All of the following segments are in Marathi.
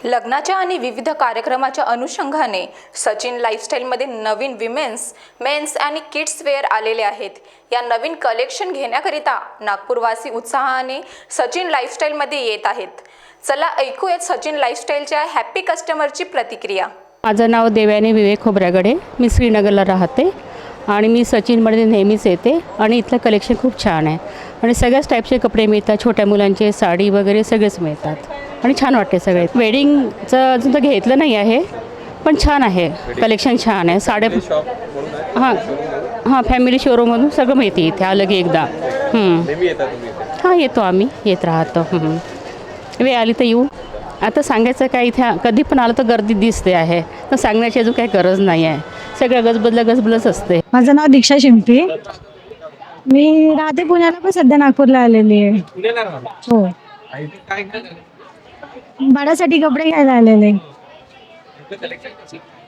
लग्नाच्या आणि विविध कार्यक्रमाच्या अनुषंगाने सचिन लाईफस्टाईलमध्ये नवीन विमेन्स, मेन्स आणि किड्स वेअर आलेले आहेत। या नवीन कलेक्शन घेण्याकरिता नागपूरवासी उत्साहाने सचिन लाईफस्टाईलमध्ये येत आहेत। चला ऐकूयात सचिन लाईफस्टाईलच्या हॅपी कस्टमरची प्रतिक्रिया। माझं नाव देवयानी विवेक खोब्रागडे, मी श्रीनगरला राहते आणि मी सचिनमध्ये नेहमीच येते आणि इथलं कलेक्शन खूप छान आहे आणि सगळ्याच टाईपचे कपडे मिळतात, छोट्या मुलांचे साडी वगैरे सगळेच मिळतात आणि छान वाटते सगळे। वेडिंगचं अजून तर घेतलं नाही आहे पण छान आहे, कलेक्शन छान आहे। साड्या हां फॅमिली शोरूममधून सगळं मिळते इथे आलं की एकदा। हां येतो आम्ही, येत राहतो। वेळ आली तर येऊ। आता सांगायचं काय, इथे कधी पण आलं तर गर्दी दिसते आहे, तर सांगण्याची अजून काही गरज नाही आहे, सगळं गजबजलंच असते। माझं नाव दीक्षा शिंपी, मी राहते पुण्याला पण सध्या नागपूरला आलेली आहे। हो, बाळासाठी कपडे घ्यायला आलेले।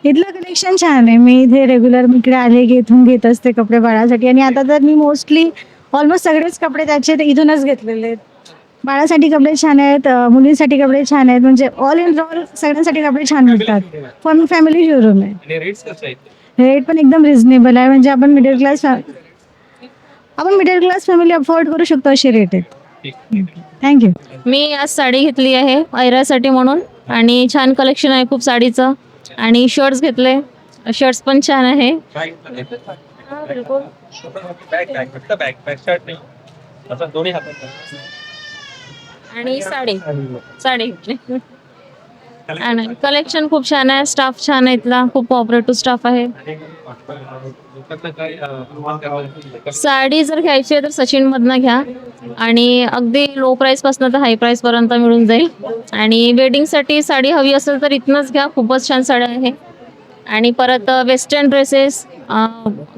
इथलं कलेक्शन छान आहे, मी इथे रेग्युलर इकडे आले की इथून घेत असते कपडे बाळासाठी आणि आता तर मी मोस्टली ऑलमोस्ट सगळेच कपडे त्याचे इथूनच घेतलेले आहेत। बाळासाठी कपडे छान आहेत, मुलींसाठी कपडे छान आहेत, म्हणजे ऑल इन ऑल सगळ्यांसाठी कपडे छान मिळतात। पण फॅमिली शोरूम आहे, रेट पण एकदम रिझनेबल आहे, म्हणजे आपण मिडल क्लास फॅमिली अफोर्ड करू शकतो असे रेट आहेत। थँक्यू। मी आज साडी घेतली आहे ऐरासाठी म्हणून आणि छान कलेक्शन आहे खूप साडीचं आणि शर्ट्स घेतले, शर्ट्स पण छान आहे। आणि साडी घेतली आणि कलेक्शन खूप छान आहे, स्टाफ छान आहे, इथला खूप कोऑपरेटिव्ह स्टाफ आहे। साडी जर घ्यायची आहे तर सचिन मधनं घ्या आणि अगदी लो प्राइस पासून तर हाय प्राइस पर्यंत मिळून जाईल। आणि वेडिंगसाठी साडी हवी असेल तर इथनंच घ्या, खूपच छान साड्या आहे। आणि परत वेस्टर्न ड्रेसेस,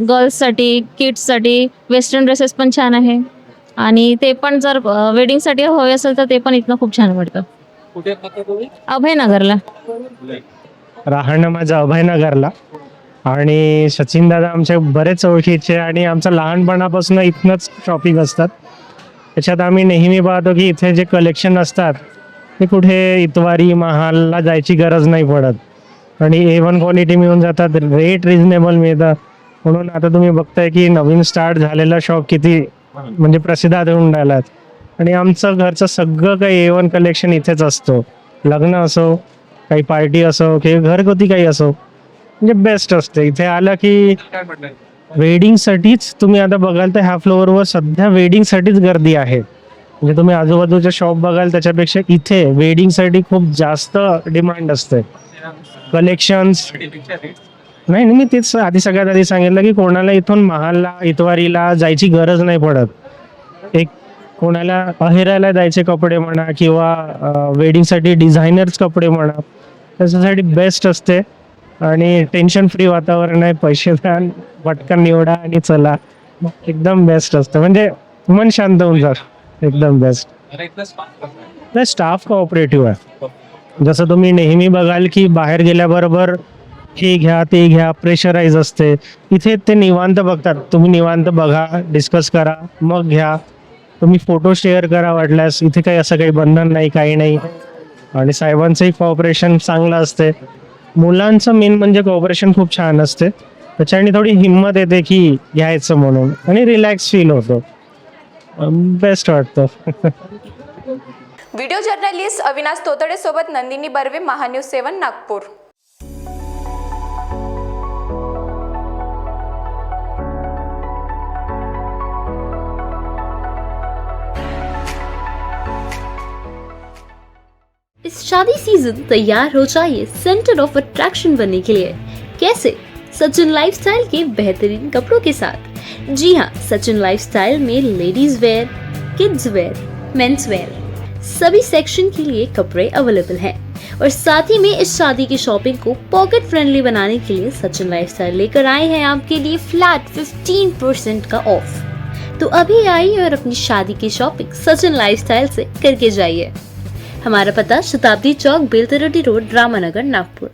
गर्ल्ससाठी किड्ससाठी वेस्टर्न ड्रेसेस पण छान आहे आणि ते पण जर वेडिंगसाठी हवे असेल तर ते पण इथनं खूप छान वाटतं। अभयनगरला राहणं माझं अभयनगरला आणि सचिन दादा आमचे बरेच ओळखीचे आणि आमचं लहानपणापासून इथनंच शॉपिंग असतात। त्याच्यात आम्ही नेहमी पाहतो की इथे जे कलेक्शन असतात ते कुठे इतवारी महालला जायची गरज नाही पडत आणि A1 क्वालिटी मिळून जातात, रेट रिजनेबल मिळतात। म्हणून आता तुम्ही बघताय की नवीन स्टार्ट झालेला शॉप किती म्हणजे प्रसिद्धात होऊन राहिलात आणि आमचं घरचं सगळं काही A1 कलेक्शन इथेच असतो। लग्न असो, काही पार्टी असो किंवा घरगुती काही असो, म्हणजे बेस्ट असते। इथे आलं की वेडिंगसाठीच तुम्ही आता बघाल तर ह्या फ्लोअरवर सध्या वेडिंगसाठीच गर्दी आहे। म्हणजे तुम्ही आजूबाजूचे शॉप बघाल त्याच्यापेक्षा इथे वेडिंगसाठी खूप जास्त डिमांड असते। कलेक्शन्स नाही, मी तेच सगळ्यात आधी सांगितलं की कोणाला इथून महालला इतवारीला जायची गरज नाही पडत। एक कोणाला अहेराला जायचे कपडे म्हणा किंवा वेडिंगसाठी डिझायनर्स कपडे म्हणा, त्याच्यासाठी बेस्ट असते आणि टेन्शन फ्री वातावरण आहे। पैसे द्या, पटकन निवडा आणि चला, एकदम बेस्ट असतं, म्हणजे मन शांत होऊन जात, एकदम बेस्ट। स्टाफ कोऑपरेटिव्ह आहे। जसं तुम्ही नेहमी बघाल की बाहेर गेल्याबरोबर हे घ्या ते घ्या, प्रेशराईज असते, इथे ते निवांत बघतात। तुम्ही निवांत बघा, डिस्कस करा, मग घ्या। तुम्ही फोटो शेअर करा वाटल्यास, इथे काही असं काही बंधन नाही, काही नाही। आणि साहेबांचंही कॉपरेशन चांगलं असते। मुलांचं मेन म्हणजे कॉपरेशन खूप छान असते, त्याच्याने थोडी हिंमत येते की घ्यायचं म्हणून आणि रिलॅक्स फील होतो, बेस्ट वाटतं। व्हिडिओ जर्नलिस्ट अविनाश तोतडे सोबत नंदिनी बर्वे, महान्यूज 7 नागपूर। इस शादी सीजन तैयार हो जाइए सेंटर ऑफ अट्रैक्शन बनने के लिए। कैसे? सचिन लाइफस्टाइल के बेहतरीन कपड़ों के साथ। जी हाँ, सचिन लाइफस्टाइल में ladies wear, kids wear, men's wear सभी सेक्शन के लिए कपड़े अवेलेबल हैं और साथ ही में इस शादी की शॉपिंग को पॉकेट फ्रेंडली बनाने के लिए सचिन लाइफस्टाइल लेकर आए हैं आपके लिए फ्लैट 15% का ऑफ। तो अभी आइए और अपनी शादी की शॉपिंग सचिन लाइफस्टाइल से करके जाइए। हमारा पता शताब्दी चौक, बेलतरोटी रोड, रामानगर, नागपुर।